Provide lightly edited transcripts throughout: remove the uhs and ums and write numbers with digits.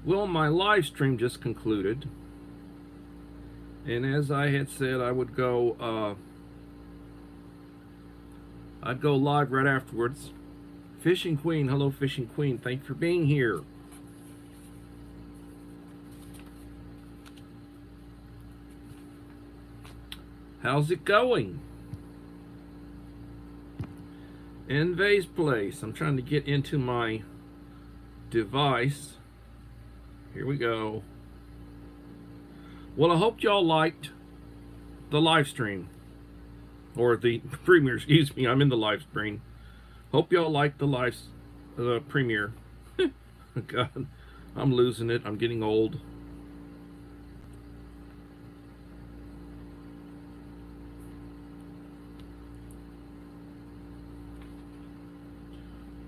Well, my live stream just concluded, and as I had said, I'd go live right afterwards. Fishing Queen, hello, Fishing Queen. Thanks for being here. How's it going? Envey's Place. I'm trying to get into my device. Here we go. Well, I hope y'all liked the live stream. Or the premiere, excuse me. I'm in the live stream. Hope y'all liked the premiere. God, I'm losing it. I'm getting old.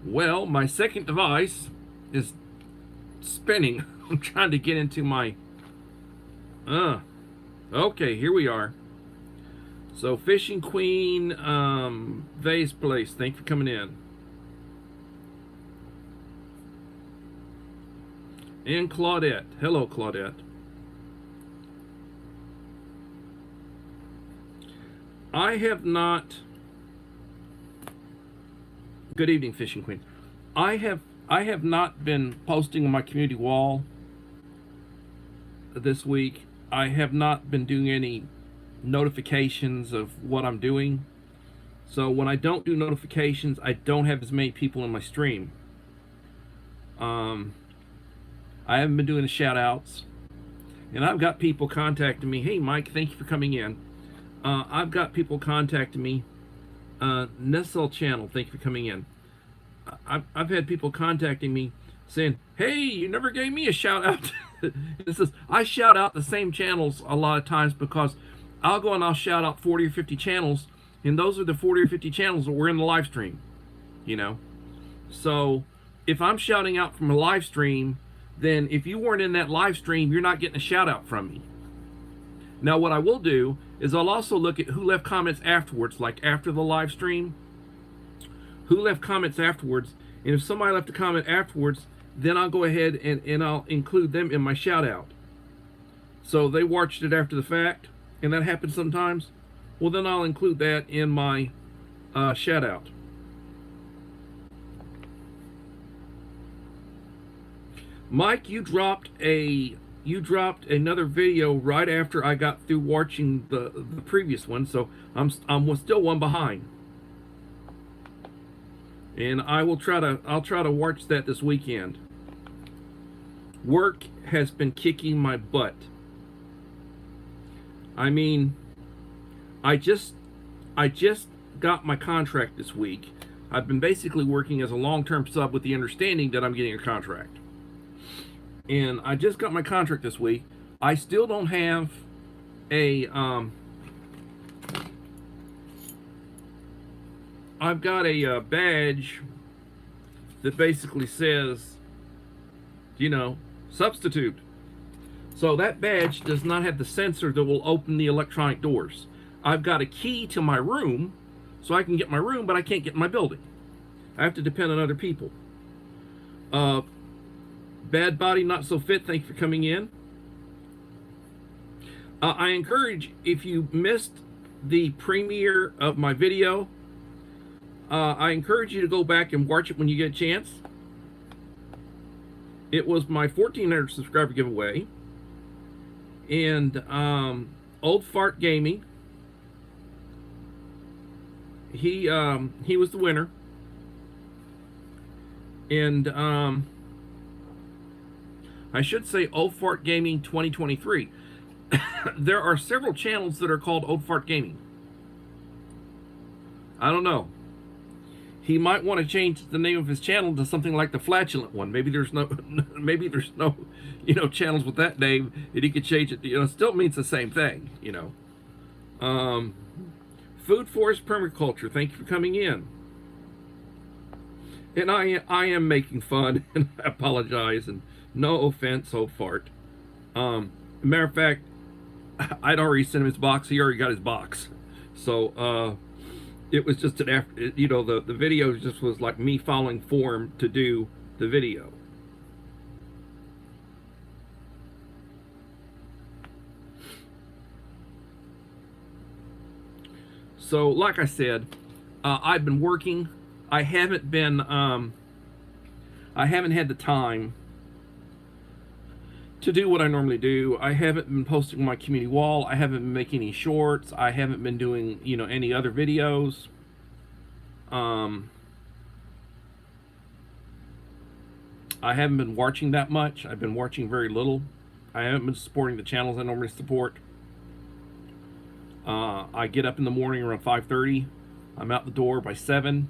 Well, my second device is spinning. I'm trying to get into my... Okay, here we are. So, Fishing Queen, Vase Place, thanks for coming in. And Claudette. Hello, Claudette. I have not... Good evening, Fishing Queen. I have not been posting on my community wall this week. I have not been doing any notifications of what I'm doing. So when I don't do notifications, I don't have as many people in my stream. I haven't been doing the shout outs. And I've got people contacting me. Hey, Mike, thank you for coming in. I've got people contacting me. Nessel Channel, thank you for coming in. I've had people contacting me saying, hey, you never gave me a shout out. It says, I shout out the same channels a lot of times because I'll go and I'll shout out 40 or 50 channels, and those are the 40 or 50 channels that were in the live stream, you know. So if I'm shouting out from a live stream, then if you weren't in that live stream, you're not getting a shout out from me. Now what I will do is I'll also look at who left comments afterwards, like after the live stream, who left comments afterwards, and if somebody left a comment afterwards, then I'll go ahead and I'll include them in my shout out. So they watched it after the fact, and that happens sometimes, well then I'll include that in my shout out. Mike, you dropped another video right after I got through watching the previous one, so I'm still one behind. And I'll try to watch that this weekend. Work has been kicking my butt. I mean, I just got my contract this week. I've been basically working as a long-term sub with the understanding that I'm getting a contract. And I just got my contract this week. I still don't have a I've got a badge that basically says, you know, substitute. So that badge does not have the sensor that will open the electronic doors. I've got a key to my room, so I can get my room, but I can't get in my building. I have to depend on other people. Bad Body Not So Fit, thank you for coming in. I encourage, if you missed the premiere of my video, I encourage you to go back and watch it when you get a chance. It was my 1,400 subscriber giveaway. And Old Fart Gaming, he was the winner. And I should say Old Fart Gaming 2023. There are several channels that are called Old Fart Gaming. I don't know. He might want to change the name of his channel to something like the Flatulent One. Maybe there's no, you know, channels with that name, and he could change it. You know, it still means the same thing. You know. Food Forest Permaculture, thank you for coming in. And I am making fun, and I apologize, and no offense, Old Fart. Matter of fact, I'd already sent him his box. He already got his box. So, it was just an after, you know, the video just was like me following form to do the video. So, like I said, I've been working. I haven't been. I haven't had the time to do what I normally do. I haven't been posting on my community wall. I haven't been making any shorts. I haven't been doing, any other videos. I haven't been watching that much. I've been watching very little. I haven't been supporting the channels I normally support. I get up in the morning around 5:30. I'm out the door by 7.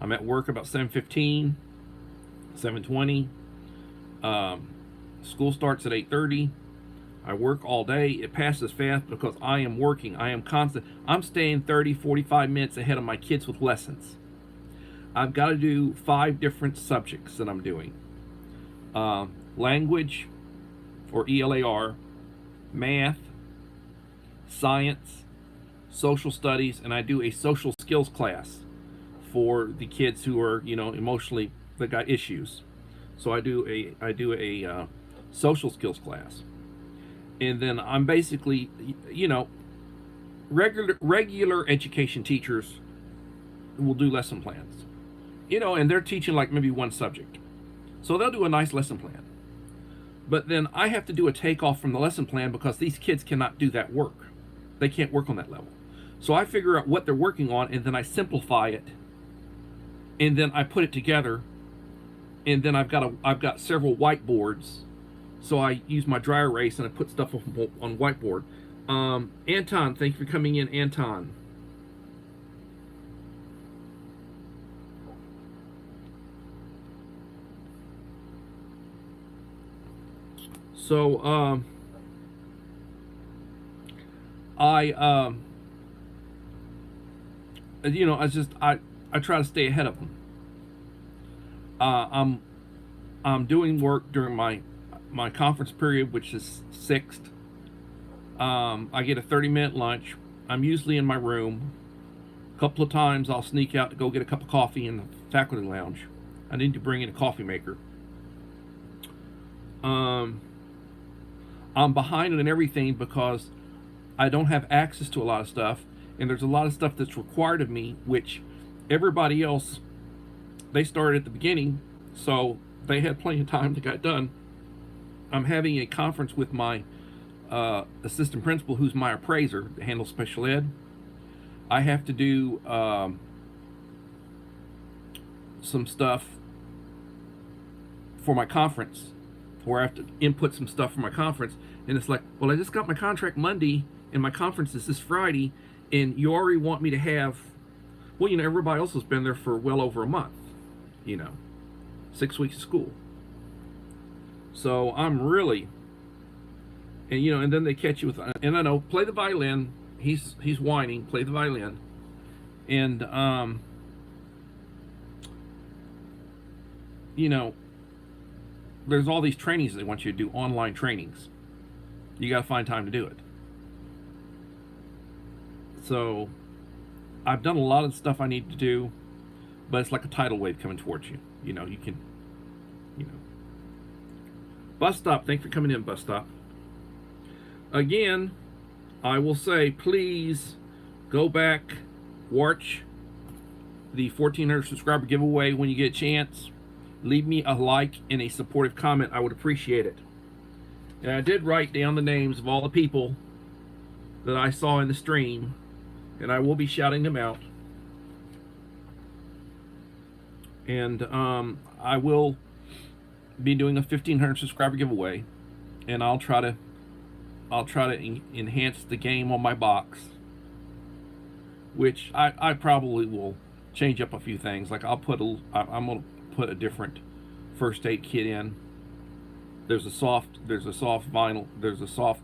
I'm at work about 7:15, 7:20. School starts at 8:30. I work all day. It passes fast because I am working. I am constant. I'm staying 30, 45 minutes ahead of my kids with lessons. I've got to do 5 different subjects that I'm doing. Language, or ELAR, math, science, social studies, and I do a social skills class for the kids who are, emotionally, that got issues. So I do a social skills class. And then I'm basically, regular education teachers will do lesson plans. And they're teaching like maybe one subject. So they'll do a nice lesson plan. But then I have to do a takeoff from the lesson plan because these kids cannot do that work. They can't work on that level. So I figure out what they're working on, and then I simplify it. And then I put it together. And then I've got several whiteboards. So I use my dry erase and I put stuff on whiteboard. Anton, thank you for coming in, Anton. So I try to stay ahead of them. I'm doing work during my conference period, which is 6th. I get a 30-minute lunch. I'm usually in my room. A couple of times I'll sneak out to go get a cup of coffee in the faculty lounge. I need to bring in a coffee maker. I'm behind on everything because I don't have access to a lot of stuff, and there's a lot of stuff that's required of me, which everybody else, they started at the beginning, so they had plenty of time to get done. I'm having a conference with my assistant principal, who's my appraiser that handles special ed. I have to do some stuff for my conference, where I have to input some stuff for my conference. And it's like, well, I just got my contract Monday, and my conference is this Friday, and you already want me to have, well, everybody else has been there for well over a month, 6 weeks of school. So I'm really, and then they catch you with, and I know, play the violin. He's whining, play the violin. And, there's all these trainings they want you to do, online trainings. You got to find time to do it. So I've done a lot of the stuff I need to do, but it's like a tidal wave coming towards you. You can. Bus stop, thanks for coming in, bus stop. Again, I will say, please go back, watch the 1,400 subscriber giveaway when you get a chance. Leave me a like and a supportive comment. I would appreciate it. And I did write down the names of all the people that I saw in the stream, and I will be shouting them out. And I will be doing a 1,500 subscriber giveaway, and I'll try to enhance the game on my box, which I probably will change up a few things. Like I'm gonna put a different first aid kit in. There's a soft vinyl, there's a soft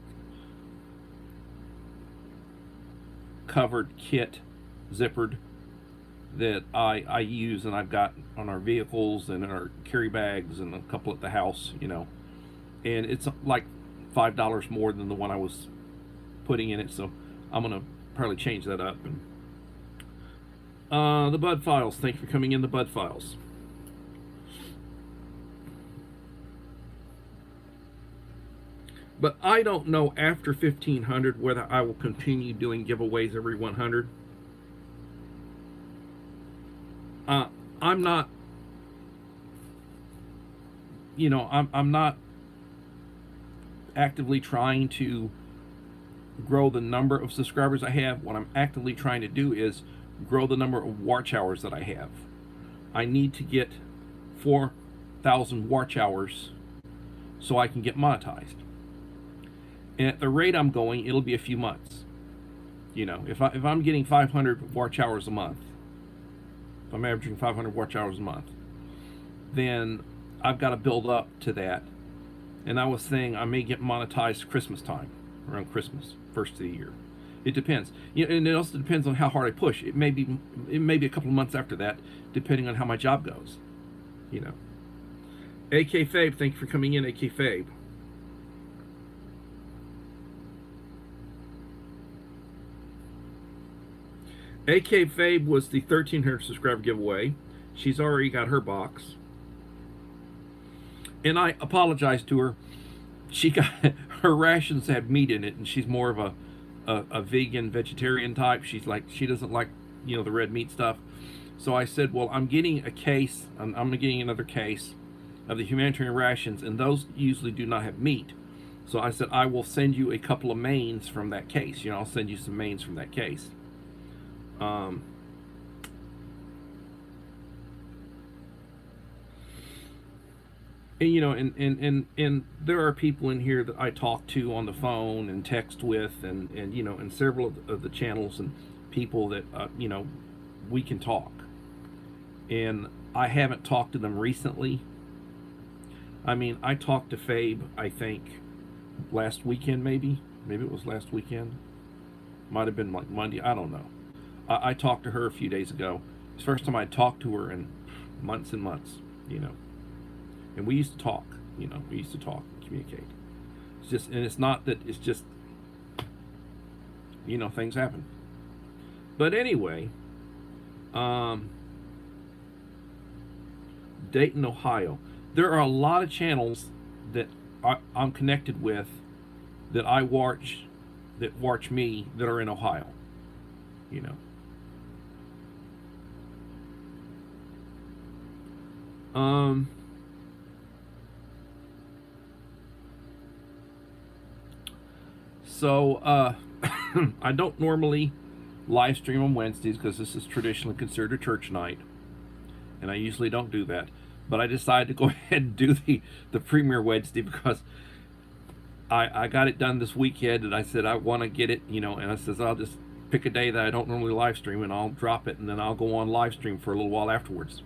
covered kit, zippered, that I use, and I've got on our vehicles and in our carry bags and a couple at the house, and it's like $5 more than the one I was putting in it, so I'm gonna probably change that up. And the Bud Files, thanks for coming in, the Bud Files. But I don't know after 1,500 whether I will continue doing giveaways every 100. I'm not, I'm not actively trying to grow the number of subscribers I have. What I'm actively trying to do is grow the number of watch hours that I have. I need to get 4,000 watch hours so I can get monetized. And at the rate I'm going, it'll be a few months. If I'm getting 500 watch hours a month, if I'm averaging 500 watch hours a month, then I've got to build up to that. And I was saying I may get monetized Christmas time, around Christmas, first of the year. It depends. And it also depends on how hard I push. It may be a couple of months after that, depending on how my job goes. AK Fabe, thank you for coming in, AK Fabe. AK Fabe was the 1,300 subscriber giveaway. She's already got her box. And I apologized to her. She got her rations had meat in it, and she's more of a vegan, vegetarian type. She doesn't like, the red meat stuff. So I said, well, I'm getting a case. I'm getting another case of the humanitarian rations, and those usually do not have meat. So I said, I will send you a couple of mains from that case. I'll send you some mains from that case. And there are people in here that I talk to on the phone and text with, and several of the channels and people that we can talk. And I haven't talked to them recently. I talked to Fabe, I think, last weekend, maybe it was last weekend. Might have been like Monday, I don't know. I talked to her a few days ago. It's the first time I talked to her in months and months, And we used to talk, communicate. It's not that, it's just, things happen. But anyway, Dayton, Ohio. There are a lot of channels that I'm connected with that I watch, me, that are in Ohio, So, I don't normally live stream on Wednesdays because this is traditionally considered a church night, and I usually don't do that. But I decided to go ahead and do the premiere Wednesday because I got it done this weekend, and I said I want to get it, and I says I'll just pick a day that I don't normally live stream, and I'll drop it, and then I'll go on live stream for a little while afterwards.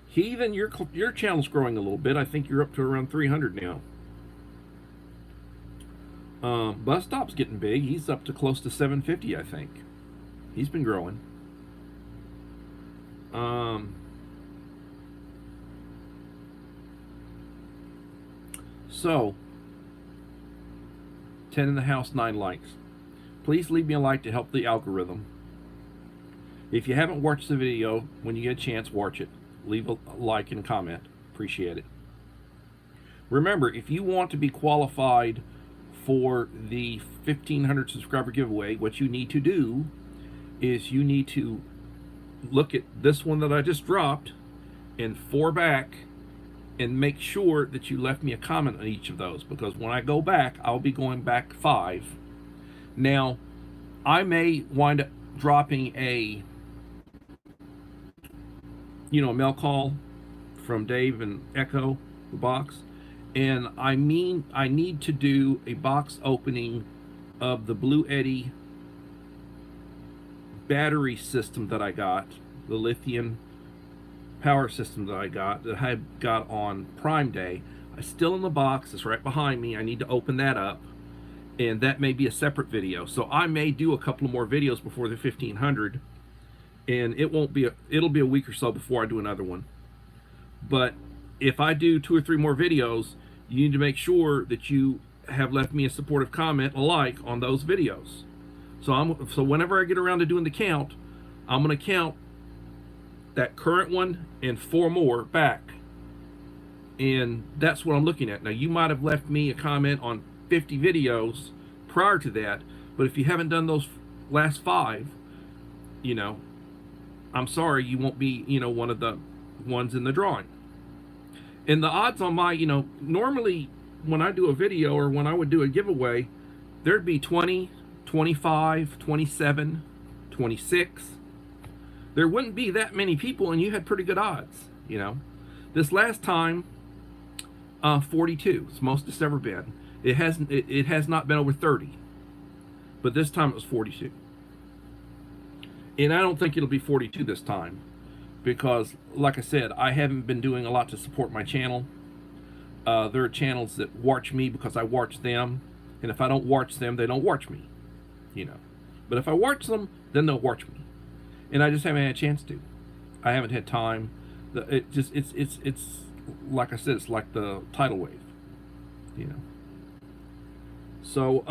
Heathen, your channel's growing a little bit. I think you're up to around 300 now. Bus Stop's getting big. He's up to close to 750, I think. He's been growing. So, 10 in the house, 9 likes. Please leave me a like to help the algorithm. If you haven't watched the video, when you get a chance, watch it. Leave a like and comment. Appreciate it. Remember, if you want to be qualified for the 1,500 subscriber giveaway, what you need to do is you need to look at this one that I just dropped and 4 back and make sure that you left me a comment on each of those, because when I go back, I'll be going back 5. Now, I may wind up dropping a mail call from Dave and Echo, the box. And I need to do a box opening of the Blue Eddy battery system that I got, the lithium power system that I got on Prime Day. It's still in the box, it's right behind me. I need to open that up, and that may be a separate video. So I may do a couple of more videos before the 1,500. And it'll be a week or so before I do another one. But if I do 2 or 3 more videos, you need to make sure that you have left me a supportive comment, a like on those videos. So whenever I get around to doing the count, I'm going to count that current one and 4 more back. And that's what I'm looking at. Now, you might have left me a comment on 50 videos prior to that, but if you haven't done those last 5, you know, I'm sorry, you won't be, one of the ones in the drawing. And the odds on my, normally when I do a video or when I would do a giveaway, there'd be 20, 25, 27, 26. There wouldn't be that many people, and you had pretty good odds, This last time, 42. It's most it's ever been. It has not been over 30, but this time it was 42. And I don't think it'll be 42 this time, because, like I said, I haven't been doing a lot to support my channel. There are channels that watch me because I watch them, and if I don't watch them, they don't watch me, But if I watch them, then they'll watch me, and I just haven't had a chance to. I haven't had time. It's like I said, it's like the tidal wave, So,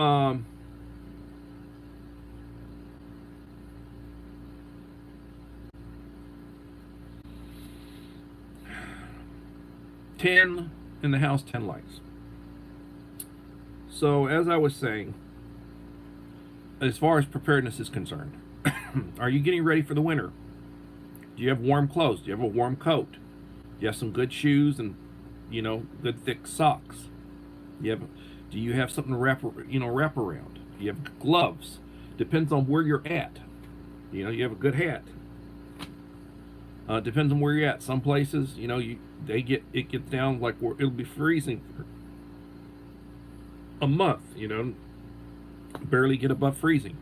10 in the house, 10 likes. So, as I was saying, as far as preparedness is concerned, are you getting ready for the winter? Do you have warm clothes? Do you have a warm coat? Do you have some good shoes and, good thick socks? Do you have something to wrap around? Do you have gloves? Depends on where you're at. You have a good hat. Depends on where you're at. Some places, it gets down like where it'll be freezing for a month, barely get above freezing.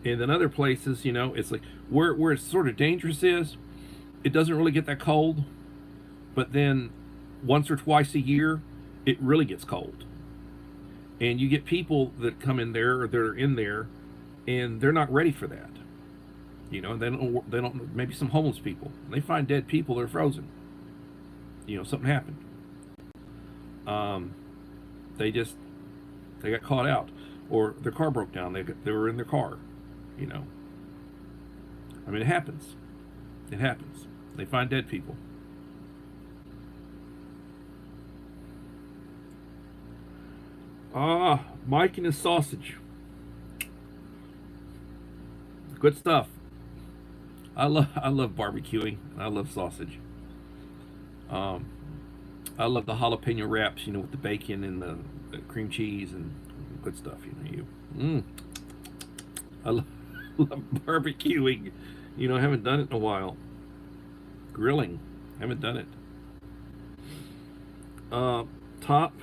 And then other places, it's like where it's sort of dangerous is, it doesn't really get that cold, but then once or twice a year, it really gets cold. And you get people that come in there, or they're in there, and they're not ready for that. They don't, maybe some homeless people, they find dead people, they're frozen. Something happened. They got caught out, or their car broke down. They were in their car, I mean, it happens. It happens. They find dead people. Mike and his sausage. Good stuff. I love barbecuing. I love sausage. I love the jalapeno wraps, with the bacon and the cream cheese and good stuff. I love barbecuing. I haven't done it in a while. Grilling, haven't done it. Top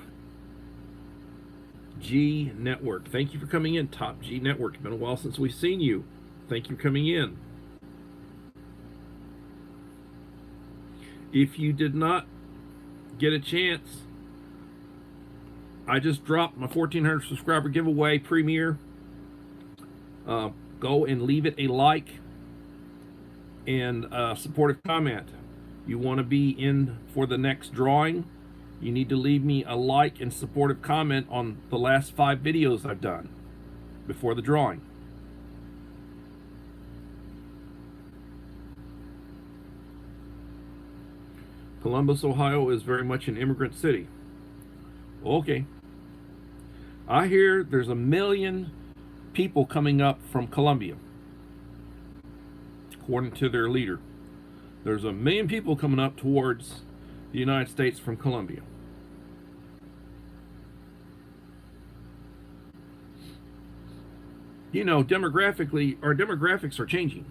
G Network. Thank you for coming in, Top G Network. It's been a while since we've seen you. Thank you for coming in. If you did not get a chance, I just dropped my 1,400 subscriber giveaway premiere. Go and leave it a like and a supportive comment. You want to be in for the next drawing, you need to leave me a like and supportive comment on the last 5 videos I've done before the drawing. Columbus, Ohio is very much an immigrant city. Okay. I hear there's 1 million people coming up from Colombia, according to their leader. There's 1 million people coming up towards the United States from Colombia. Demographically, our demographics are changing.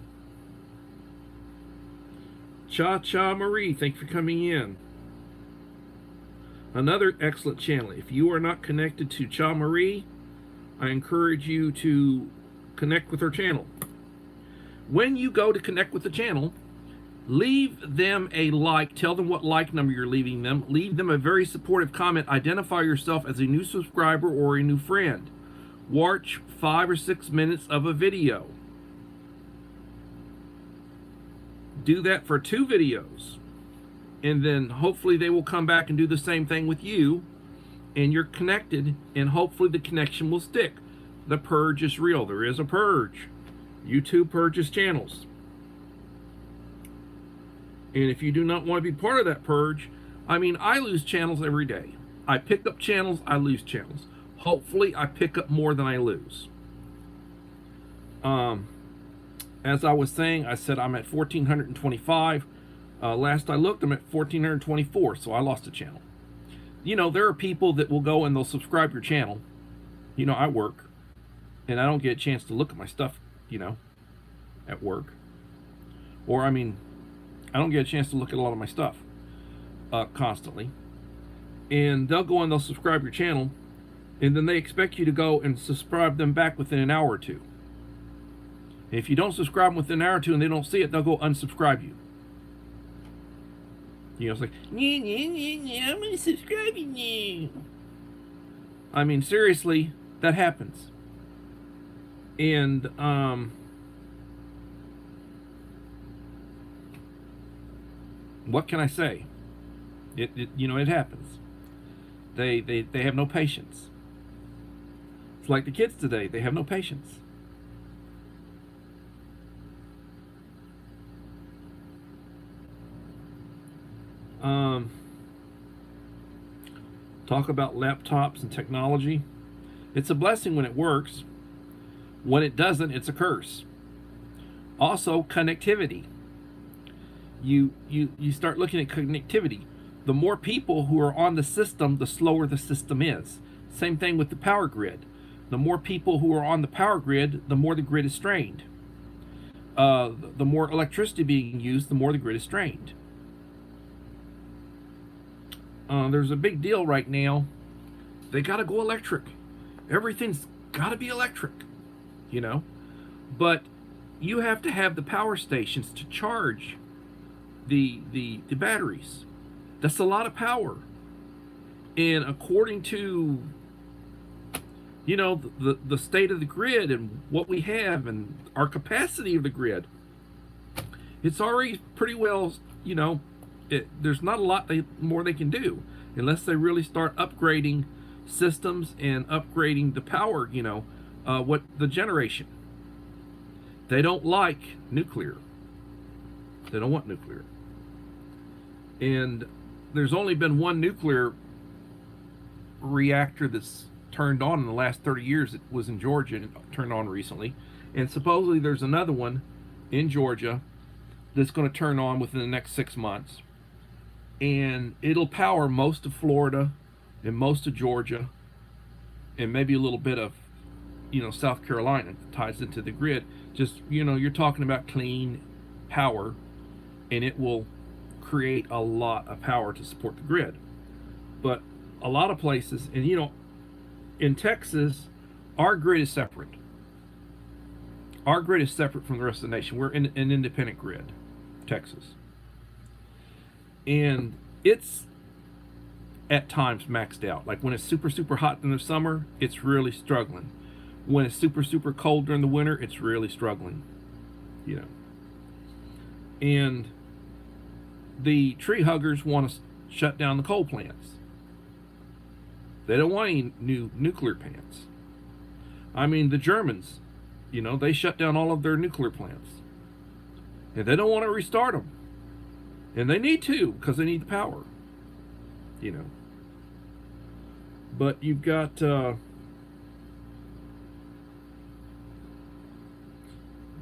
Cha Marie, thank you for coming in. Another excellent channel. If you are not connected to Cha Marie, I encourage you to connect with her channel. When you go to connect with the channel, leave them a like. Tell them what like number you're leaving them. Leave them a very supportive comment. Identify yourself as a new subscriber or a new friend. Watch 5 or 6 minutes of a video. Do that for 2 videos, and then hopefully they will come back and do the same thing with you, and you're connected, and hopefully the connection will stick. The purge is real. There is a purge. YouTube purges channels, and if you do not want to be part of that purge, I lose channels every day. I pick up channels, I lose channels. Hopefully I pick up more than I lose. Um, as I was saying, I said I'm at 1,425. Last I looked, I'm at 1,424, so I lost a channel. You know, there are people that will go and they'll subscribe your channel. You know, I work, and I don't get a chance to look at my stuff, you know, at work. Or, I mean, I don't get a chance to look at a lot of my stuff constantly. And they'll go and they'll subscribe your channel, and then they expect you to go and subscribe them back within an hour or two. And if you don't subscribe them within an hour or two and they don't see it, they'll go unsubscribe you. You know, it's like, I'm going to subscribe you. I mean, seriously, that happens. And, what can I say? You know, it happens. They have no patience. It's like the kids today. They have no patience. Talk about laptops and technology. It's a blessing when it works. When it doesn't, it's a curse. Also, connectivity. You start looking at connectivity. The more people who are on the system, the slower the system is. Same thing with the power grid. The more people who are on the power grid, the more the grid is strained. The more electricity being used, the more the grid is strained. There's a big deal right now. They got to go electric. Everything's got to be electric, you know. But you have to have the power stations to charge the batteries. That's a lot of power. And according to, you know, the state of the grid and what we have and our capacity of the grid, it's already pretty well, you know, there's not a lot more they can do unless they really start upgrading systems and upgrading the power, you know, what the generation. They don't like nuclear. They don't want nuclear. And there's only been one nuclear reactor that's turned on in the last 30 years. It was in Georgia and it turned on recently. And supposedly there's another one in Georgia that's going to turn on within the next 6 months. And it'll power most of Florida and most of Georgia and maybe a little bit of, you know, South Carolina that ties into the grid. Just, you know, you're talking about clean power, and it will create a lot of power to support the grid. But a lot of places, and you know, in Texas, our grid is separate. Our grid is separate from the rest of the nation. We're in an independent grid, Texas. And it's at times maxed out. Like when it's super, super hot in the summer, it's really struggling. When it's super, super cold during the winter, it's really struggling, you know. And the tree huggers want to shut down the coal plants. They don't want any new nuclear plants. I mean, the Germans, you know, they shut down all of their nuclear plants. And they don't want to restart them. And they need to, because they need the power, you know. But you've got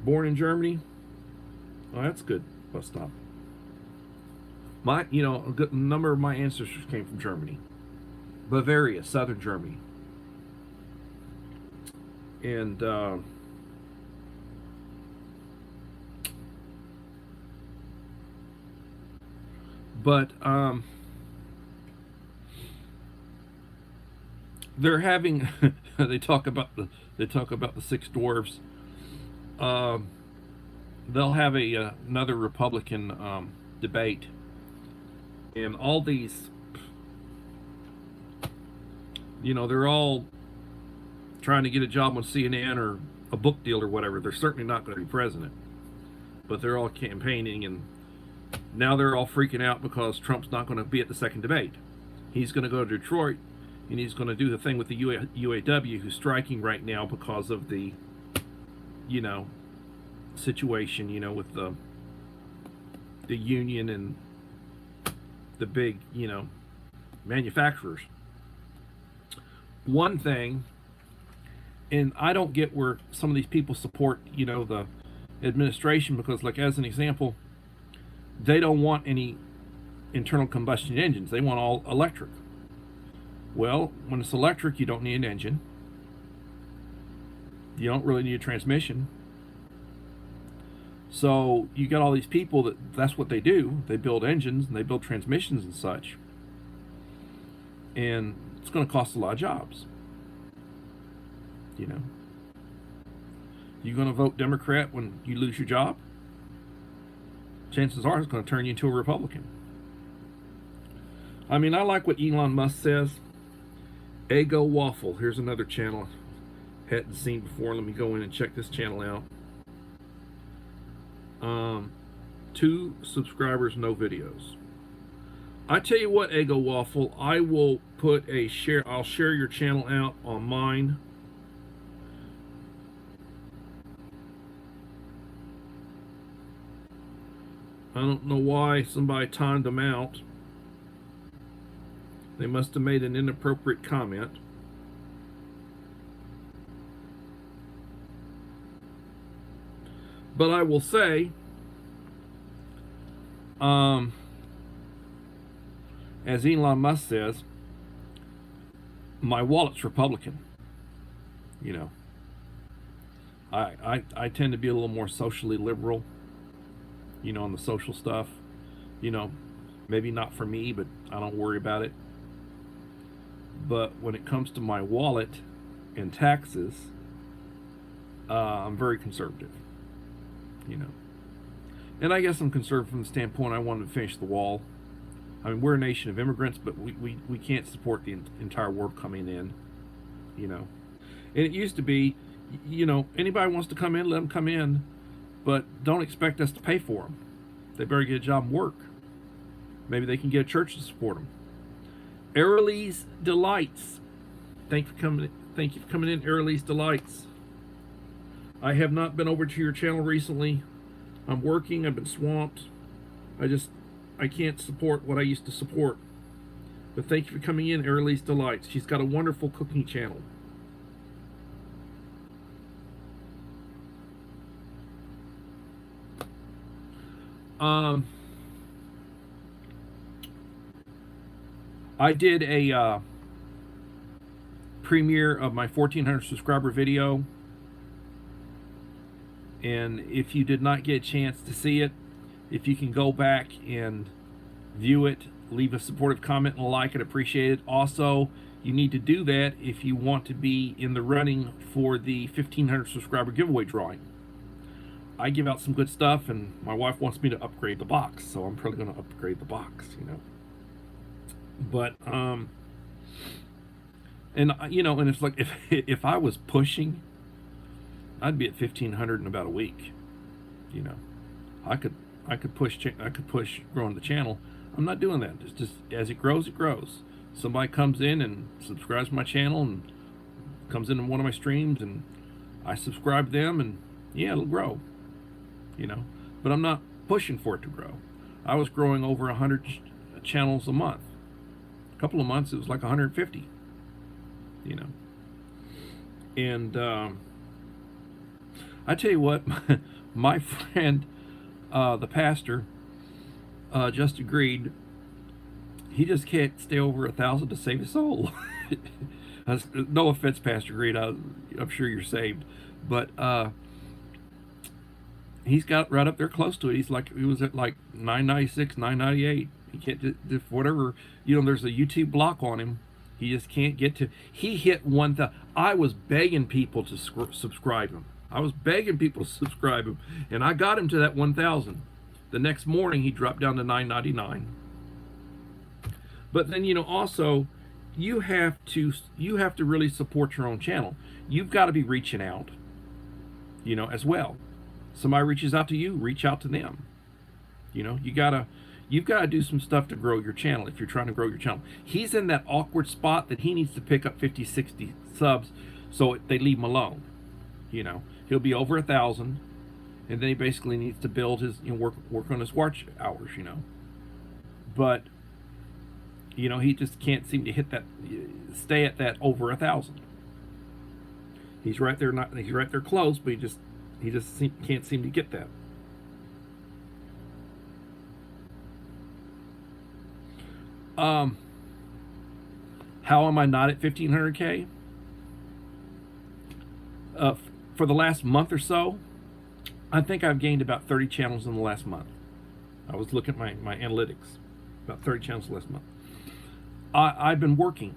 born in Germany. Oh, that's good. Bus stop. You know, a good number of my ancestors came from Germany. Bavaria, southern Germany. And they're having they talk about the six dwarves. They'll have another Republican debate, and all these, you know, they're all trying to get a job on CNN or a book deal or whatever. They're certainly not going to be president, but they're all campaigning, and now they're all freaking out because Trump's not going to be at the second debate. He's going to go to Detroit, and he's going to do the thing with the UAW, who's striking right now because of the, you know, situation, you know, with the union and the big, you know, manufacturers. One thing And I don't get where some of these people support, the administration, because, like, as an example, they don't want any internal combustion engines. They want all electric. Well, when it's electric, you don't need an engine. You don't really need a transmission. So you got all these people that's what they do. They build engines and they build transmissions and such. And it's going to cost a lot of jobs. You going to vote Democrat when you lose your job? Chances are it's going to turn you into a Republican. I mean, I like what Elon Musk says. Eggo Waffle. Here's another channel I hadn't seen before. Let me go in and check this channel out. 2 subscribers, no videos. I tell you what, Eggo Waffle, I will put a share. I'll share your channel out on mine. I don't know why somebody timed them out. They must have made an inappropriate comment. But I will say, as Elon Musk says, my wallet's Republican. I tend to be a little more socially liberal, on the social stuff. Maybe not for me, but I don't worry about it. But when it comes to my wallet and taxes, I'm very conservative, And I guess I'm conservative from the standpoint I wanted to finish the wall. I mean, we're a nation of immigrants, but we can't support the entire world coming in, And it used to be, anybody wants to come in, let them come in, but don't expect us to pay for them. They better get a job and work. Maybe they can get a church to support them. Airlee's Delights. Thank you for coming in, Airlee's Delights. I have not been over to your channel recently. I'm working. I've been swamped. I can't support what I used to support. But thank you for coming in, Airlee's Delights. She's got a wonderful cooking channel. I did a premiere of my 1,400 subscriber video, and if you did not get a chance to see it, if you can go back and view it, leave a supportive comment and a like, I'd appreciate it. Also, you need to do that if you want to be in the running for the 1,500 subscriber giveaway drawing. I give out some good stuff, and my wife wants me to upgrade the box, so I'm probably going to upgrade the box, But and and it's like if I was pushing, I'd be at 1,500 in about a week. I could push growing the channel. I'm not doing that. It's just as it grows, it grows. Somebody comes in and subscribes to my channel and comes into one of my streams, and I subscribe to them, and yeah, it'll grow. But I'm not pushing for it to grow. I was growing over 100 channels a month. A couple of months it was like 150. And I tell you what, my friend, the pastor, just agreed. He just can't stay over 1,000 to save his soul. No offense, Pastor Greed. I'm sure you're saved, but he's got right up there close to it. He was at like 996, 998. He can't, whatever, there's a YouTube block on him. He just can't get to. He hit 1,000. I was begging people to subscribe him. And I got him to that 1,000. The next morning, he dropped down to 999. But then, also, you have to really support your own channel. You've got to be reaching out, as well. Somebody reaches out to you, reach out to them. You've got to do some stuff to grow your channel if you're trying to grow your channel. He's in that awkward spot that he needs to pick up 50, 60 subs so they leave him alone. He'll be over 1,000, and then he basically needs to build his, work on his watch hours, But, he just can't seem to hit that, stay at that over 1,000. He's right there, not he's right there close, but he just can't seem to get that. How am I not at 1500K? For the last month or so, I think I've gained about 30 channels in the last month. I was looking at my analytics, about 30 channels last month. I've been working.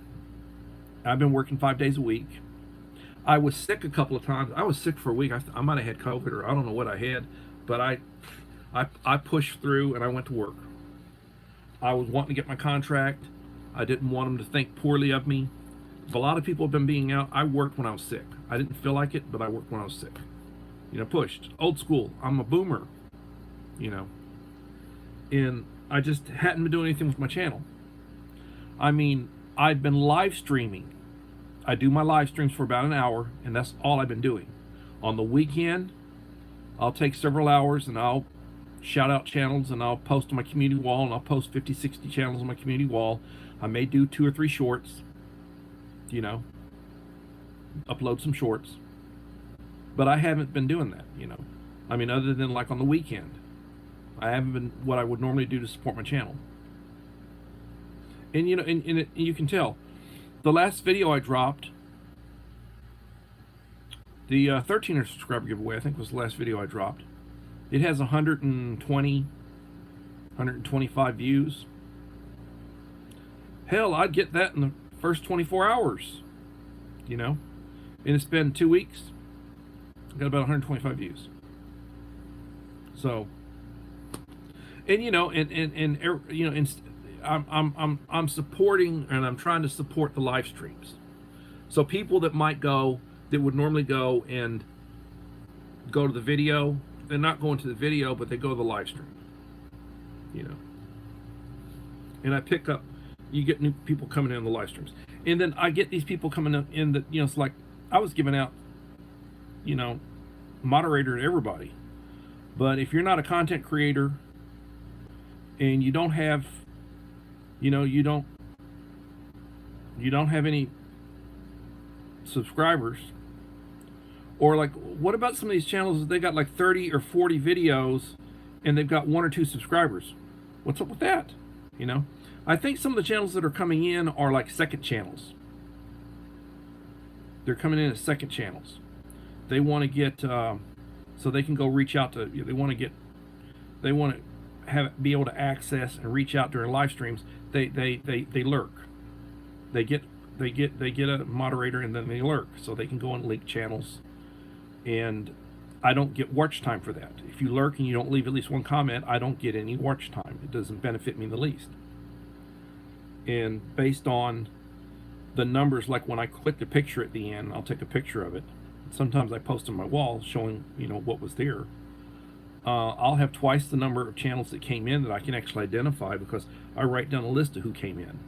I've been working 5 days a week. I was sick a couple of times. I was sick for a week. I might have had COVID, or I don't know what I had, but I pushed through and I went to work. I was wanting to get my contract. I didn't want them to think poorly of me. If a lot of people have been being out, I worked when I was sick. I didn't feel like it, but I worked when I was sick. Pushed. Old school. I'm a boomer. And I just hadn't been doing anything with my channel. I mean, I've been live streaming. I do my live streams for about an hour, and that's all I've been doing. On the weekend, I'll take several hours and I'll shout out channels, and I'll post on my community wall, and I'll post 50, 60 channels on my community wall. I may do 2 or 3 shorts, upload some shorts. But I haven't been doing that, I mean, other than like on the weekend. I haven't been what I would normally do to support my channel. And you can tell. The last video I dropped, the 1300 subscriber giveaway, I think was the last video I dropped. It has 120, 125 views. Hell, I'd get that in the first 24 hours, And it's been 2 weeks. I got about 125 views. So, I'm supporting, and I'm trying to support the live streams. So people that would normally go and go to the video, they're not going to the video, but they go to the live stream. And I pick up, you get new people coming in on the live streams. And then I get these people coming in that, it's like, I was giving out, moderator to everybody. But if you're not a content creator and you don't have, you don't have any subscribers, or like, what about some of these channels that they got like 30 or 40 videos and they've got 1 or 2 subscribers? What's up with that? I think some of the channels that are coming in are like second channels. They're coming in as second channels. They want to get so they can go reach out to, they want to be able to access and reach out during live streams. They lurk. They get a moderator, and then they lurk, so they can go and link channels. And I don't get watch time for that. If you lurk and you don't leave at least 1 comment, I don't get any watch time. It doesn't benefit me in the least. And based on the numbers, like when I click the picture at the end, I'll take a picture of it. Sometimes I post on my wall showing, what was there. I'll have twice the number of channels that came in that I can actually identify, because I write down a list of who came in.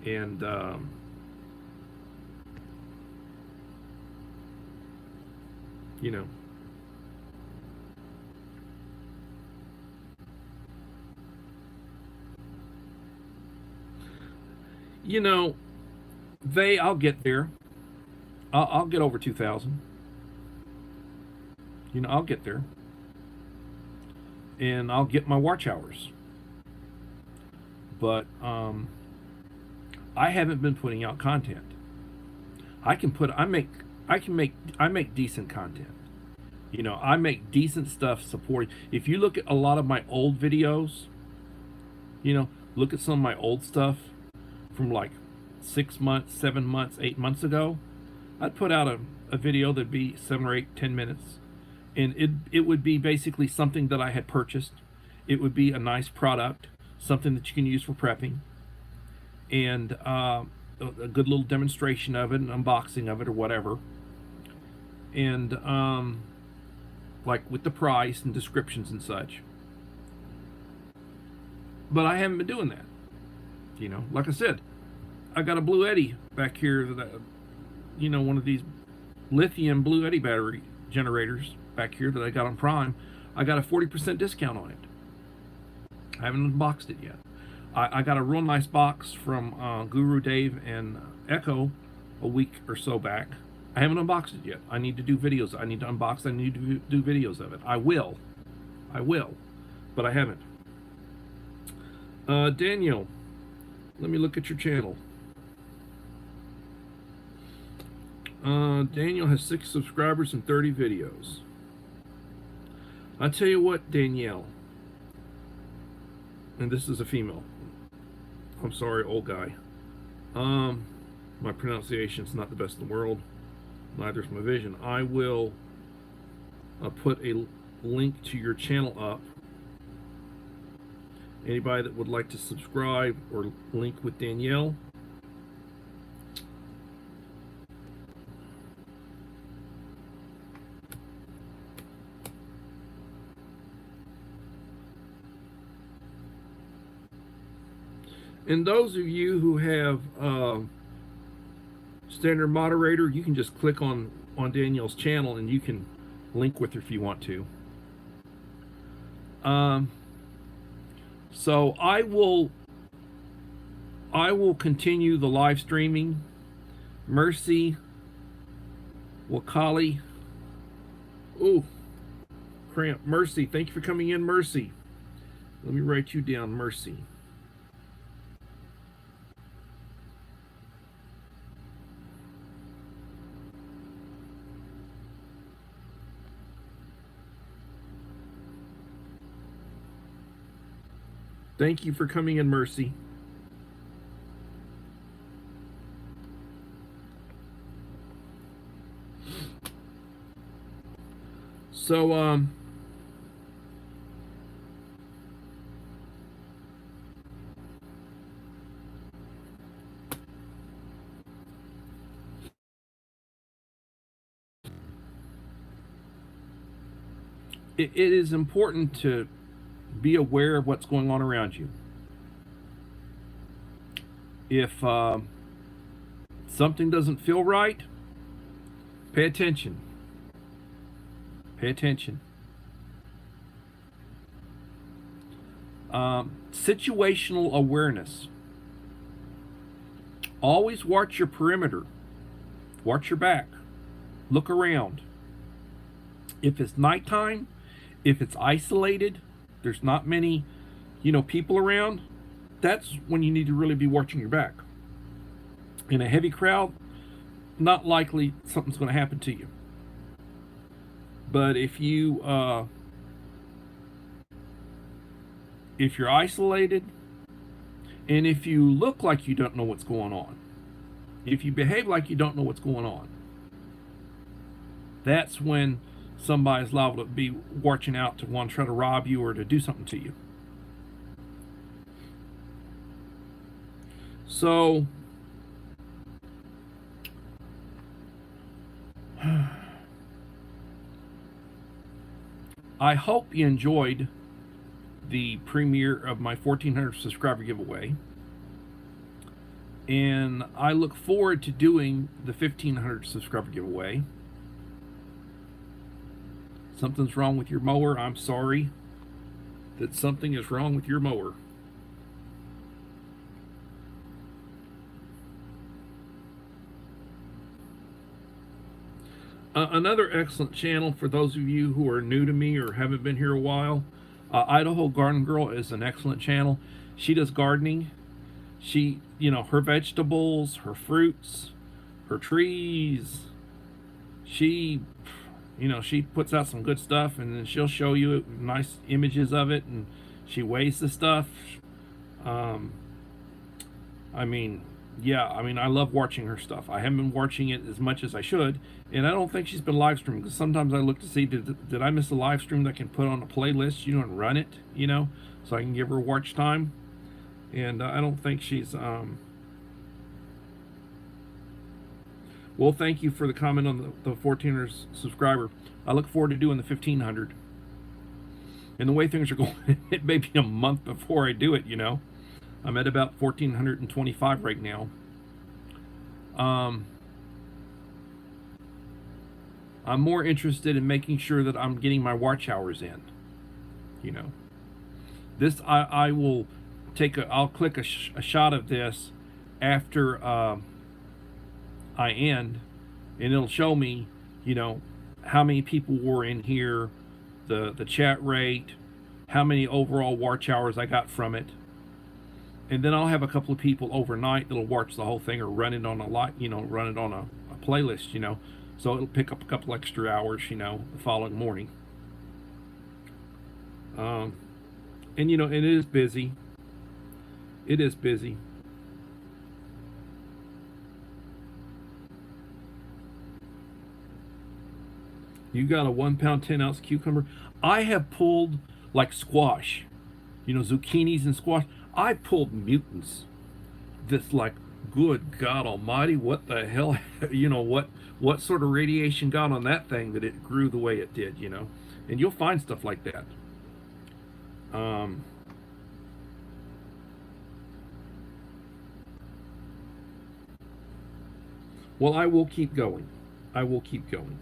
And I'll get there. I'll get over 2,000. I'll get there. And I'll get my watch hours. But I haven't been putting out content. I make decent content. I make decent stuff supporting. If you look at a lot of my old videos, look at some of my old stuff from like 6 months, 7 months, 8 months ago. I'd put out a video that'd be 7 or 8, 10 minutes. And it would be basically something that I had purchased. It would be a nice product, something that you can use for prepping. And a good little demonstration of it, an unboxing of it, or whatever. And like with the price and descriptions and such. But I haven't been doing that. Like I said, I got a Blue Eddy back here that, one of these lithium Blue Eddy battery generators back here that I got on Prime. I got a 40% discount on it. I haven't unboxed it yet. I got a real nice box from Guru Dave and Echo a week or so back. I haven't unboxed it yet. I need to do videos. I need to unbox. I need to do videos of it. I will, but I haven't. Daniel, let me look at your channel. Daniel has 6 subscribers and 30 videos. I tell you what, Danielle, and this is a female. I'm sorry, old guy. My pronunciation's not the best in the world. Neither is my vision. I will put a link to your channel up. Anybody that would like to subscribe or link with Danielle, and those of you who have standard moderator, you can just click on Danielle's channel and you can link with her if you want to. So I will continue the live streaming. Mercy Wakali. Ooh, cramp. Mercy, thank you for coming in, Mercy. Let me write you down, Mercy. Thank you for coming in, Mercy. So, it is important to be aware of what's going on around you. If something doesn't feel right, pay attention. Pay attention. Situational awareness. Always watch your perimeter. Watch your back. Look around. If it's nighttime, if it's isolated, there's not many, people around, that's when you need to really be watching your back. In a heavy crowd, not likely something's going to happen to you. But if you're isolated, and if you look like you don't know what's going on, if you behave like you don't know what's going on, that's when somebody's liable to be watching out to want to try to rob you or to do something to you. So, I hope you enjoyed the premiere of my 1,400 subscriber giveaway. And I look forward to doing the 1,500 subscriber giveaway. Something's wrong with your mower. I'm sorry that something is wrong with your mower. Another excellent channel for those of you who are new to me or haven't been here a while, Idaho Garden Girl is an excellent channel. She does gardening. She, her vegetables, her fruits, her trees. She puts out some good stuff, and then she'll show you nice images of it, and she weighs the stuff. I love watching her stuff. I haven't been watching it as much as I should, and I don't think she's been live streaming, because sometimes I look to see, did I miss a live stream that I can put on a playlist, and run it, so I can give her watch time. And I don't think she's, well, thank you for the comment on the 1,400 subscriber. I look forward to doing the 1,500. And the way things are going, it may be a month before I do it, I'm at about 1,425 right now. I'm more interested in making sure that I'm getting my watch hours in. This, I will I'll click a shot of this after I I end, and it'll show me, you know, how many people were in here, the chat rate, how many overall watch hours I got from it. And then I'll have a couple of people overnight that'll watch the whole thing or run it on a lot, you know, run it on a playlist, you know. So it'll pick up a couple extra hours, you know, the following morning. And you know, it is busy. It is busy. You got a 1 pound, 10 ounce cucumber. I have pulled like squash, you know, zucchinis and squash. I pulled mutants. That's like, good God Almighty, what the hell? You know, what sort of radiation got on that thing that it grew the way it did, you know? And you'll find stuff like that. Well, I will keep going. I will keep going.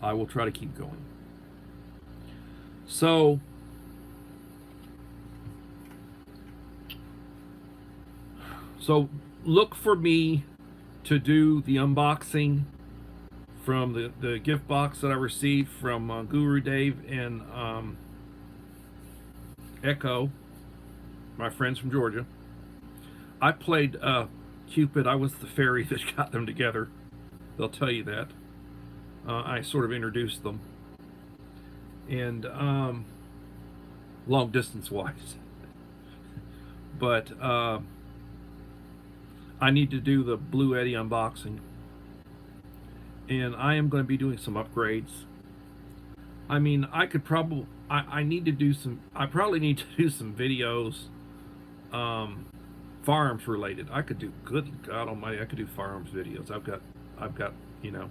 I will try to keep going. So, look for me to do the unboxing from the gift box that I received from Guru Dave and Echo, my friends from Georgia. I played Cupid. I was the fairy that got them together. They'll tell you that. I sort of introduced them. And long distance wise. But I need to do the Blue Eddy unboxing. And I am going to be doing some upgrades. I mean, I could probably, I need to do some, I probably need to do some videos, firearms related. I could do, good God Almighty, I could do firearms videos. I've got, you know,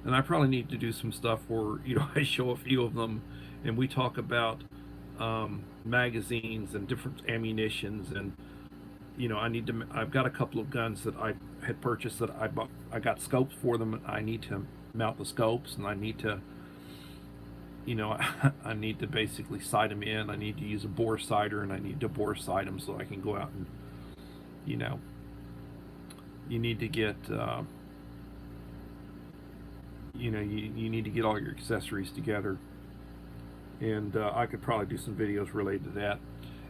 and I probably need to do some stuff where, you know, I show a few of them and we talk about magazines and different ammunitions. And you know, I've got a couple of guns that I had purchased that I bought. I got scopes for them, and I need to mount the scopes, and I need to, you know, I need to basically sight them in. I need to use a bore sighter, and I need to bore sight them so I can go out and, you know, you need to get, you know, you need to get all your accessories together, and I could probably do some videos related to that.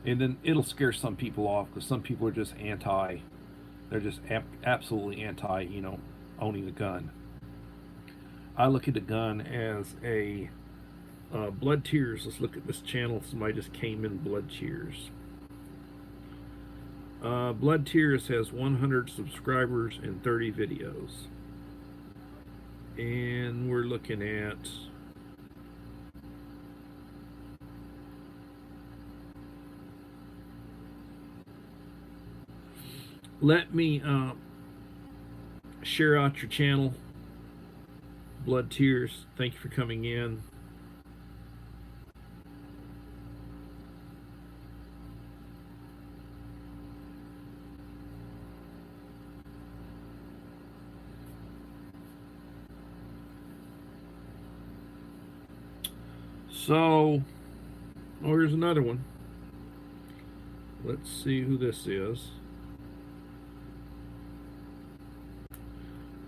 And then it'll scare some people off because some people are just anti. They're just absolutely anti, you know, owning a gun. I look at a gun as a Blood Tears. Let's look at this channel. Somebody just came in. Blood Tears. Blood Tears has 100 subscribers and 30 videos. And we're looking at let me share out your channel. Blood Tears, thank you for coming in. So, oh, here's another one. Let's see who this is.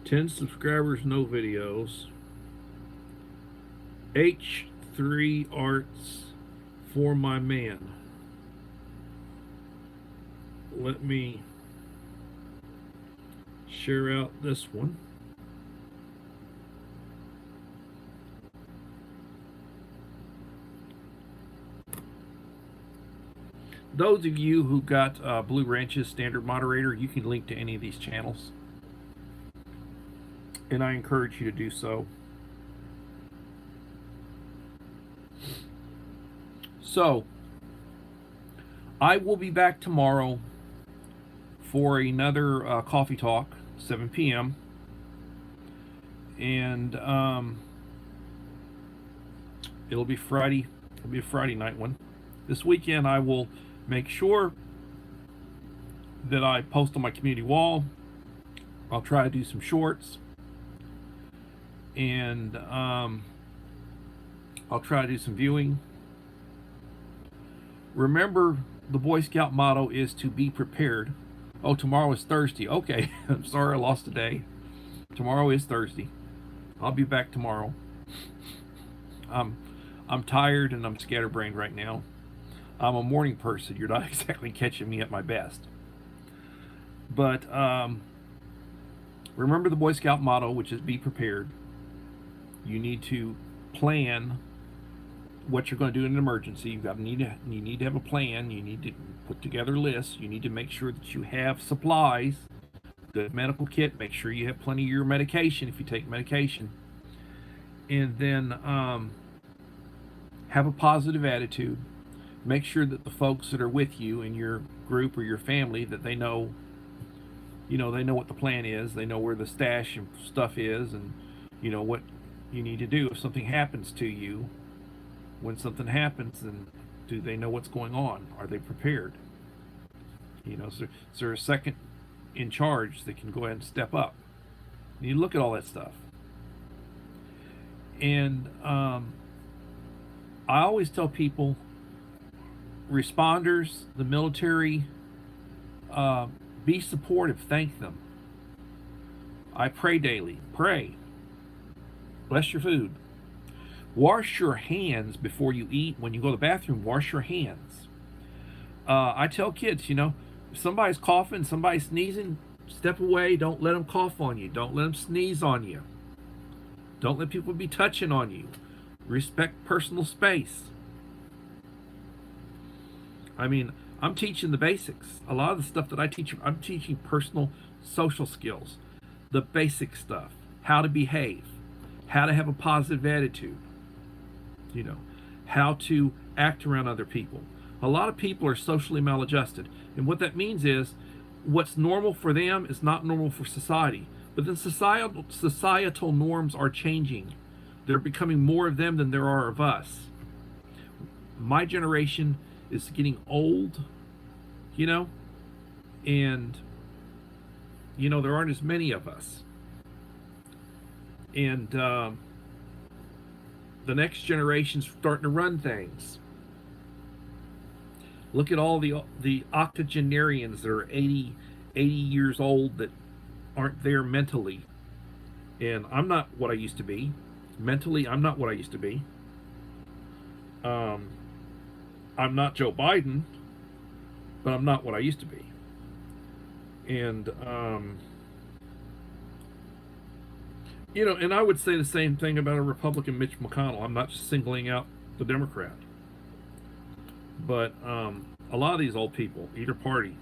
10 subscribers, no videos. H3 Arts for my man. Let me share out this one. Those of you who got Blue Ranch's standard moderator, you can link to any of these channels. And I encourage you to do so. So, I will be back tomorrow for another coffee talk, 7 p.m. And it'll be Friday. It'll be a Friday night one. This weekend I will make sure that I post on my community wall. I'll try to do some shorts. And I'll try to do some viewing. Remember, the Boy Scout motto is to be prepared. Oh, tomorrow is Thursday. Okay, I'm sorry I lost a day. Tomorrow is Thursday. I'll be back tomorrow. I'm I'm tired and I'm scatterbrained right now. I'm a morning person. You're not exactly catching me at my best. But remember the Boy Scout motto, which is be prepared. You need to plan what you're going to do in an emergency. You need to have a plan. You need to put together lists. You need to make sure that you have supplies, good medical kit. Make sure you have plenty of your medication if you take medication, and then have a positive attitude. Make sure that the folks that are with you in your group or your family, that they know, they know what the plan is. They know where the stash and stuff is, and what you need to do if something happens to you. When something happens, then do they know what's going on? Are they prepared? Is there a second in charge that can go ahead and step up? You look at all that stuff. And I always tell people, responders, the military, be supportive, thank them. I pray daily. Pray. Bless your food. Wash your hands before you eat. When you go to the bathroom, wash your hands. I tell kids, if somebody's coughing, somebody's sneezing, step away. Don't let them cough on you. Don't let them sneeze on you. Don't let people be touching on you. Respect personal space. I mean, I'm teaching the basics. A lot of the stuff that I teach, I'm teaching personal social skills. The basic stuff. How to behave. How to have a positive attitude. How to act around other people. A lot of people are socially maladjusted. And what that means is, what's normal for them is not normal for society. But then societal norms are changing. There are becoming more of them than there are of us. My generation is getting old, and, there aren't as many of us. And the next generation's starting to run things. Look at all the octogenarians that are 80 years old that aren't there mentally. And I'm not what I used to be. Mentally, I'm not what I used to be. I'm not Joe Biden, but I'm not what I used to be. And and I would say the same thing about a Republican Mitch McConnell. I'm not just singling out the Democrat. But a lot of these old people, either party.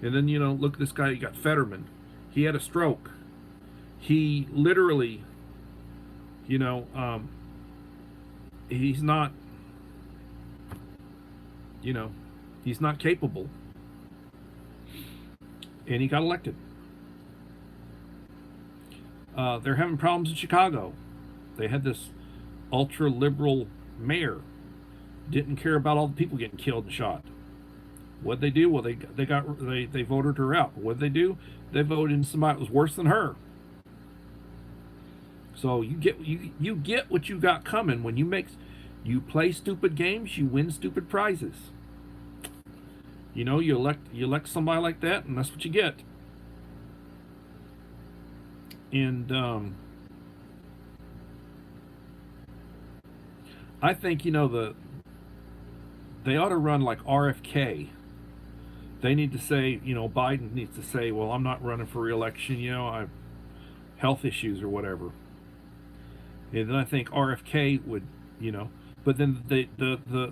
And then, look at this guy, you got Fetterman. He had a stroke. He literally, he's not, he's not capable. And he got elected. They're having problems in Chicago. They had this ultra-liberal mayor. Didn't care about all the people getting killed and shot. What'd they do? Well, they voted her out. But what'd they do? They voted in somebody that was worse than her. So you get what you got coming when you play stupid games. You win stupid prizes. You elect somebody like that, and that's what you get. And I think they ought to run like RFK. They need to say, Biden needs to say, well, I'm not running for re-election, I have health issues or whatever. And then I think RFK would, but then the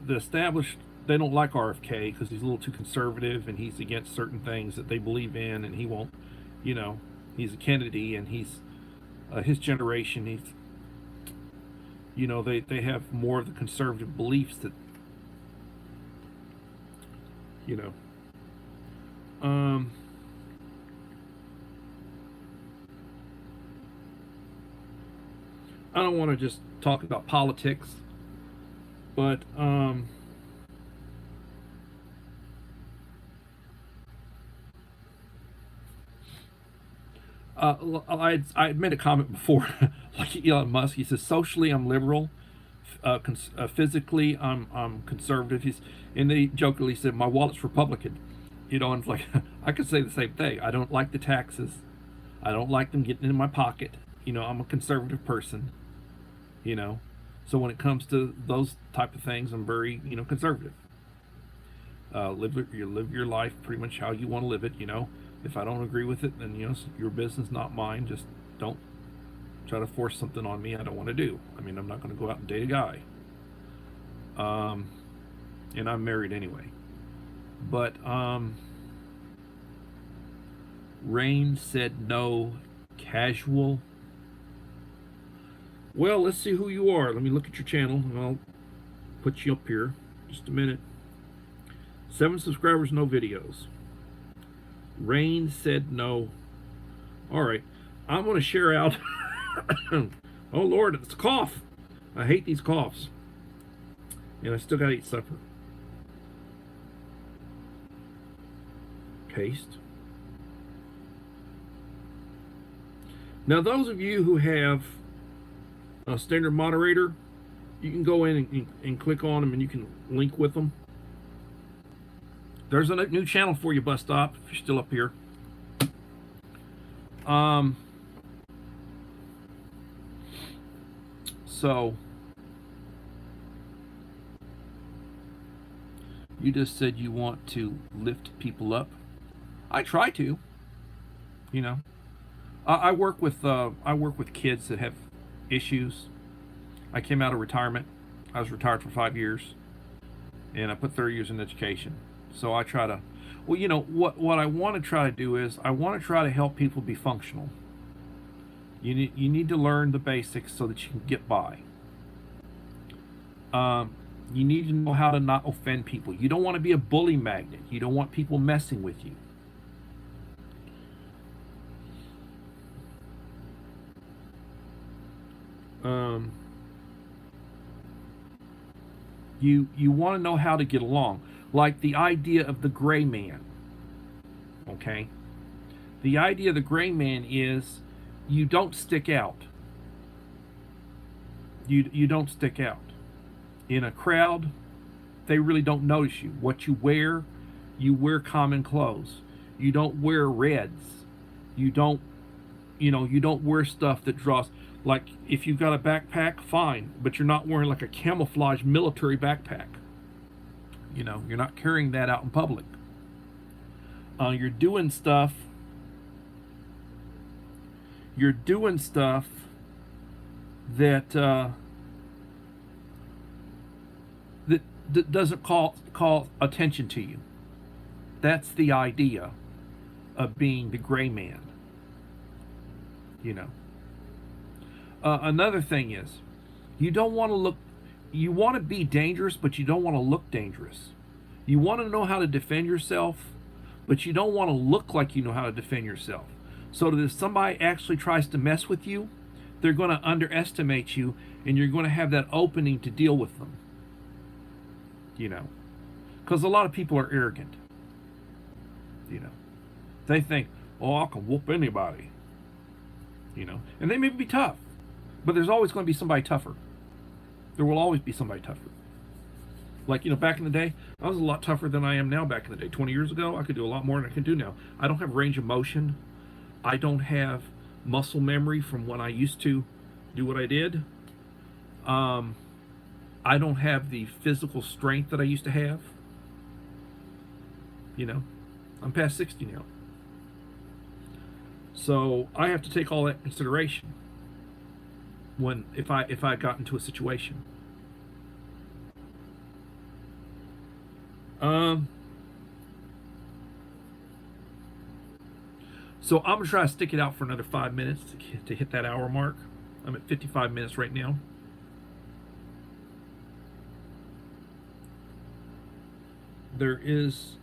established, they don't like RFK because he's a little too conservative and he's against certain things that they believe in, and he won't, he's a Kennedy, and he's his generation, they have more of the conservative beliefs that, I don't want to just talk about politics, but I made a comment before, like Elon Musk. He says socially I'm liberal, physically I'm conservative. And they jokingly said my wallet's Republican. You know, and it's like I could say the same thing. I don't like the taxes. I don't like them getting in my pocket. You know, I'm a conservative person. You know, so when it comes to those type of things, I'm very, you know, conservative. You live your life pretty much how you want to live it. You know, if I don't agree with it, then you know it's your business, not mine. Just don't try to force something on me I don't want to do. I mean, I'm not going to go out and date a guy. And I'm married anyway. But Rain said no casual. Well, let's see who you are. Let me look at your channel and I'll put you up here. Just a minute. 7 subscribers, no videos. Rain said no. All right. I'm going to share out. Oh, Lord, it's a cough. I hate these coughs. And I still got to eat supper. Paste. Now, those of you who have a standard moderator, you can go in and click on them and you can link with them. There's a new channel for you, Bus Stop, if you're still up here. So, you just said you want to lift people up. I try to, you know. I work with kids that have issues. I came out of retirement. I was retired for 5 years, and I put 30 years in education. So I try to, well, you know, what I want to try to do is I want to try to help people be functional. You need to learn the basics so that you can get by. You need to know how to not offend people. You don't want to be a bully magnet. You don't want people messing with you. You want to know how to get along. Like the idea of the gray man. Okay? The idea of the gray man is you don't stick out. You don't stick out. In a crowd, they really don't notice you. What you wear common clothes. You don't wear reds. You don't wear stuff that draws. Like, if you've got a backpack, fine, but you're not wearing like a camouflage military backpack. You know, you're not carrying that out in public. You're doing stuff that that doesn't call attention to you. That's the idea of being the gray man. You know. Another thing is, you want to be dangerous, but you don't want to look dangerous. You want to know how to defend yourself, but you don't want to look like you know how to defend yourself. So that if somebody actually tries to mess with you, they're going to underestimate you, and you're going to have that opening to deal with them. You know, because a lot of people are arrogant. You know, they think, oh, I can whoop anybody. You know, and they may be tough. But there's always going to be somebody tougher. There will always be somebody tougher. Like, you know, back in the day, I was a lot tougher than I am now back in the day. 20 years ago, I could do a lot more than I can do now. I don't have range of motion. I don't have muscle memory from when I used to do what I did. I don't have the physical strength that I used to have. You know, I'm past 60 now. So I have to take all that into consideration. If I got into a situation. So I'm gonna try to stick it out for another 5 minutes to hit that hour mark. I'm at 55 minutes right now. There's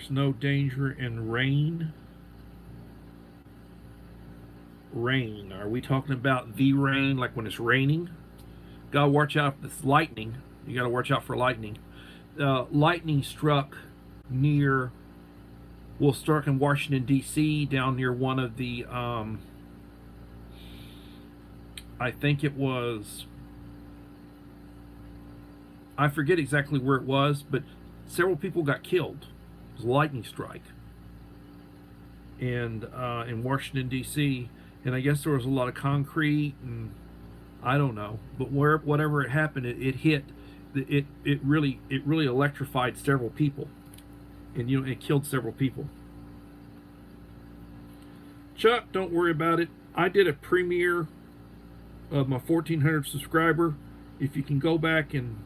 no danger in rain. Rain. Are we talking about the rain, like when it's raining? Gotta watch out if it's lightning. You gotta watch out for lightning. Lightning struck in Washington, D.C., down near one of the, I think it was, I forget exactly where it was, but several people got killed. was a lightning strike, and in Washington D.C. And I guess there was a lot of concrete, and I don't know, but whatever it happened, it hit. It really electrified several people, and it killed several people. Chuck, don't worry about it. I did a premiere of my 1,400 subscriber. If you can go back and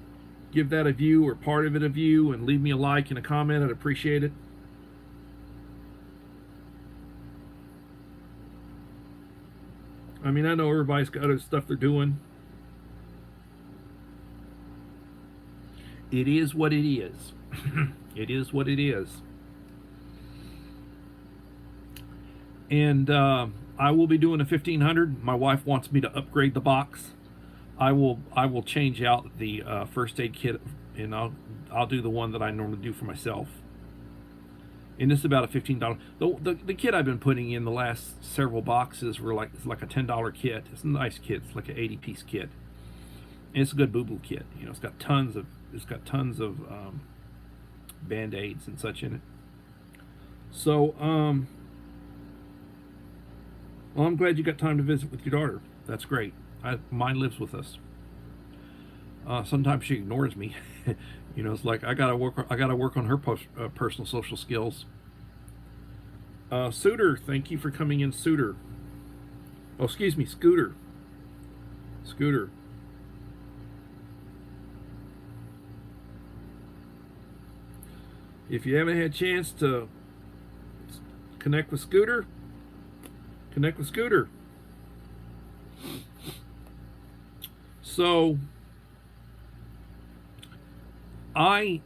give that a view, or part of it a view, and leave me a like and a comment, I'd appreciate it. I mean, I know everybody's got other stuff they're doing. It is what it is. It is what it is. And I will be doing a 1,500. My wife wants me to upgrade the box. I will change out the first aid kit, and I'll do the one that I normally do for myself. And this is about a $15. The kit I've been putting in the last several boxes were it's like a $10 kit. It's a nice kit. It's like an 80-piece kit. And it's a good boo-boo kit. It's got tons of Band-Aids and such in it. So well, I'm glad you got time to visit with your daughter. That's great. Mine lives with us. Sometimes she ignores me. It's like I gotta work on her personal social skills. Suitor, thank you for coming in, Suitor. Oh, excuse me, Scooter. Scooter. If you haven't had a chance to connect with Scooter, connect with Scooter. So I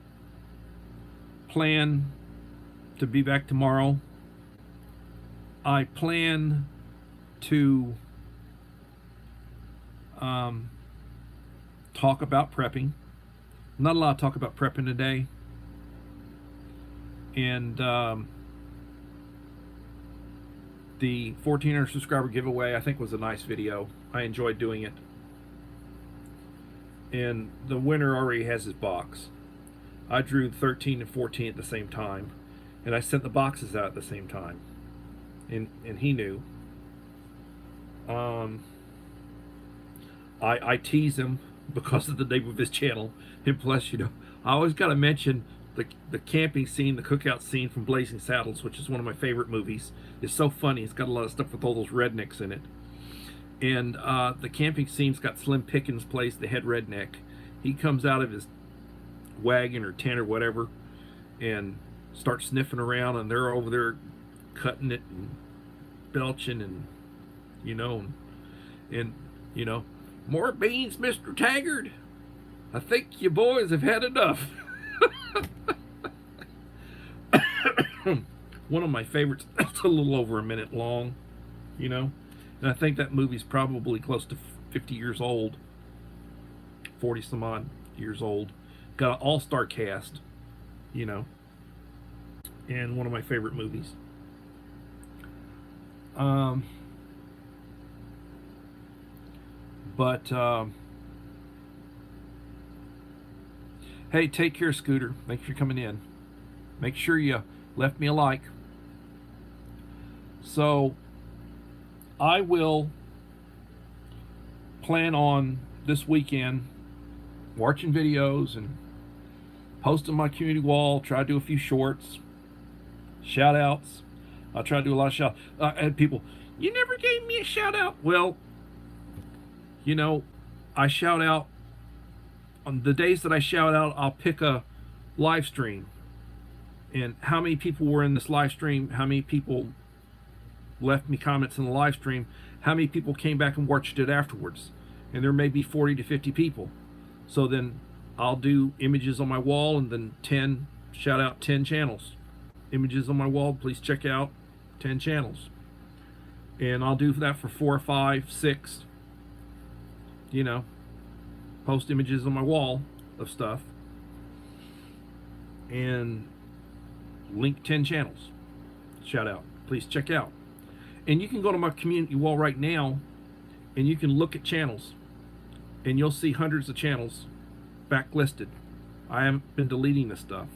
plan to be back tomorrow. I plan to talk about prepping. Not a lot of talk about prepping today. And the 1,400 subscriber giveaway, I think, was a nice video. I enjoyed doing it. And the winner already has his box. I drew 13 and 14 at the same time, and I sent the boxes out at the same time, and he knew. I tease him because of the name of his channel, and plus, I always got to mention the camping scene, the cookout scene from Blazing Saddles, which is one of my favorite movies. It's so funny. It's got a lot of stuff with all those rednecks in it. And the camping scene's got Slim Pickens plays the head redneck. He comes out of his wagon or tent or whatever and starts sniffing around, and they're over there cutting it and belching and more beans, Mr. Taggart. I think you boys have had enough. One of my favorites. It's a little over a minute long, and I think that movie's probably close to 50 years old, 40 some odd years old. Got an all-star cast, and one of my favorite movies. Hey, take care, Scooter. Thanks for coming in. Make sure you left me a like. So I will plan on this weekend watching videos and posting my community wall. Try to do a few shorts, shout outs. I'll try to do a lot of shout. I had people, you never gave me a shout out. Well, I shout out on the days that I shout out. I'll pick a live stream, and how many people were in this live stream, how many people left me comments in the live stream, how many people came back and watched it afterwards. And there may be 40 to 50 people. So then I'll do images on my wall, and then shout out 10 channels. Images on my wall, please check out 10 channels. And I'll do that for 4 or 5, 6, post images on my wall of stuff and link 10 channels. Shout out, please check out. And you can go to my community wall right now, and you can look at channels, and you'll see hundreds of channels backlisted. I haven't been deleting this stuff.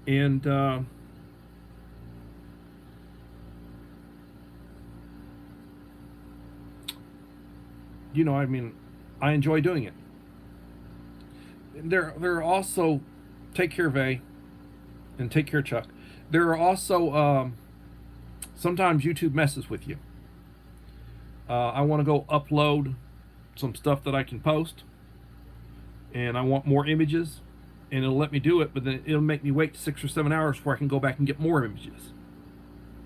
And you know, I mean, I enjoy doing it. There are also, take care of A, and take care, Chuck. There are also sometimes YouTube messes with you. I want to go upload some stuff that I can post, and I want more images, and it'll let me do it, but then it'll make me wait 6 or 7 hours before I can go back and get more images.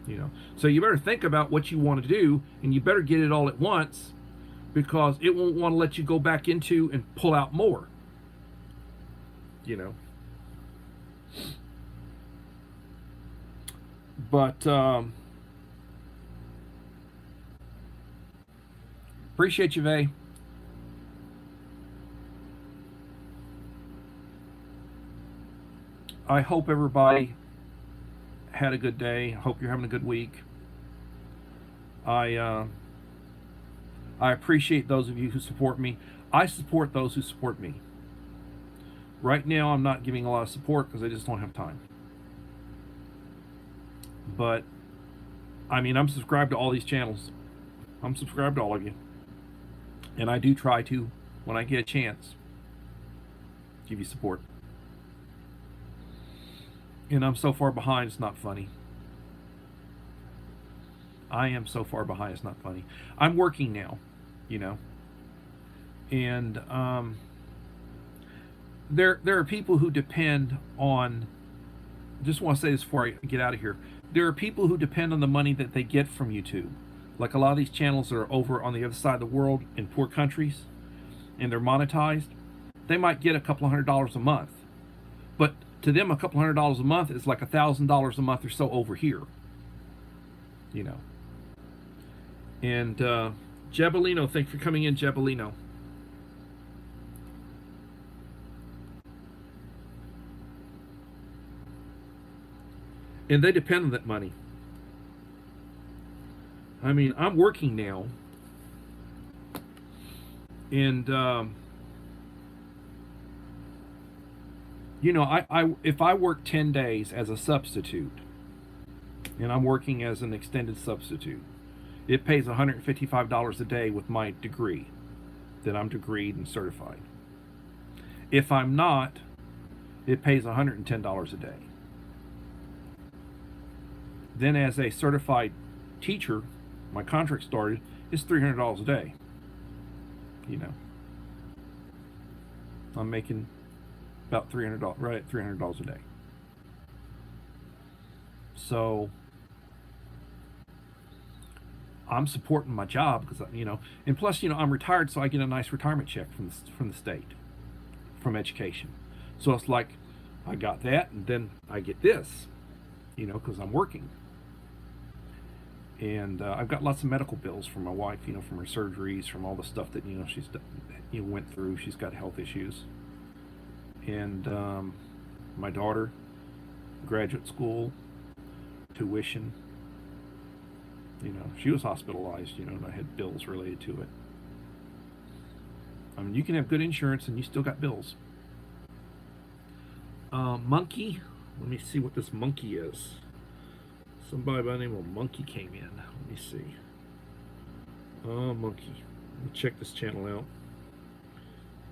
You know, so you better think about what you want to do, and you better get it all at once, because it won't want to let you go back into and pull out more. You know. But appreciate you, Vay. I hope everybody had a good day. I hope you're having a good week. I appreciate those of you who support me. I support those who support me. Right now, I'm not giving a lot of support because I just don't have time. But, I mean, I'm subscribed to all these channels. I'm subscribed to all of you. And I do try to, when I get a chance, give you support. And I'm so far behind, it's not funny. I am so far behind, it's not funny. I'm working now, you know. And there are people who depend on, just want to say this before I get out of here. There are people who depend on the money that they get from YouTube. Like a lot of these channels that are over on the other side of the world in poor countries, and they're monetized. They might get a couple $100 a month. But to them, a couple $100 a month is like $1,000 a month or so over here. You know. And Jebelino, thanks for coming in, Jebelino. And they depend on that money. I mean, I'm working now. And, you know, if I work 10 days as a substitute, and I'm working as an extended substitute, it pays $155 a day with my degree, that I'm degreed and certified. If I'm not, it pays $110 a day. Then as a certified teacher, my contract started, is $300 a day. You know. I'm making about $300, right at $300 a day. So I'm supporting my job because, you know, and plus, you know, I'm retired, so I get a nice retirement check from the state, from education. So it's like I got that, and then I get this, you know, because I'm working. And I've got lots of medical bills from my wife, you know, from her surgeries, from all the stuff that, you know, she's went through. She's got health issues. And my daughter, graduate school, tuition. You know, she was hospitalized, you know, and I had bills related to it. I mean, you can have good insurance and you still got bills. Monkey. Let me see what this monkey is. Somebody by the name of Monkey came in. Let me see. Monkey. Let me check this channel out.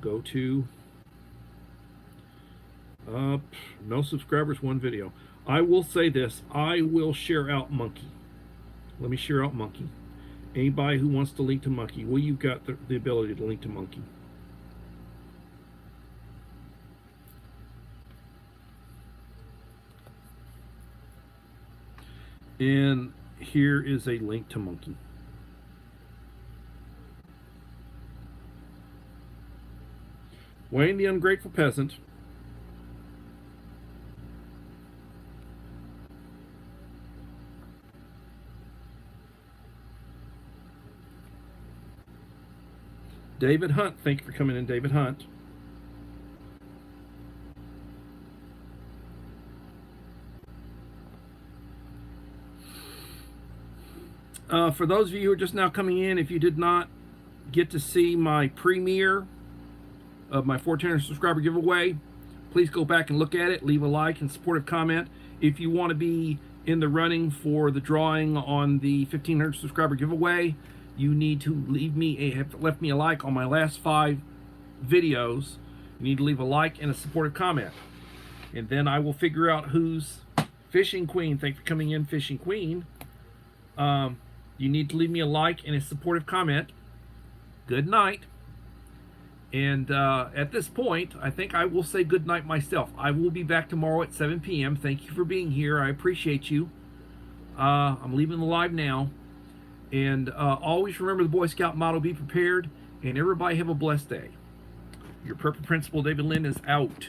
Go to no subscribers, one video. I will say this. I will share out Monkey. Let me share out Monkey. Anybody who wants to link to Monkey, well, you've got the ability to link to Monkey. And here is a link to Monkey. Wayne the Ungrateful Peasant. David Hunt, thank you for coming in, David Hunt. For those of you who are just now coming in, if you did not get to see my premiere of my 1,400 subscriber giveaway, please go back and look at it. Leave a like and supportive comment. If you want to be in the running for the drawing on the 1,500 subscriber giveaway, you need to have left me a like on my last 5 videos. You need to leave a like and a supportive comment, and then I will figure out who's Fishing Queen. Thanks for coming in, Fishing Queen. You need to leave me a like and a supportive comment. Good night. And at this point, I think I will say good night myself. I will be back tomorrow at 7 p.m. Thank you for being here. I appreciate you. I'm leaving the live now. And always remember the Boy Scout motto, be prepared. And everybody have a blessed day. Your Purple Principal, David Lynn, is out.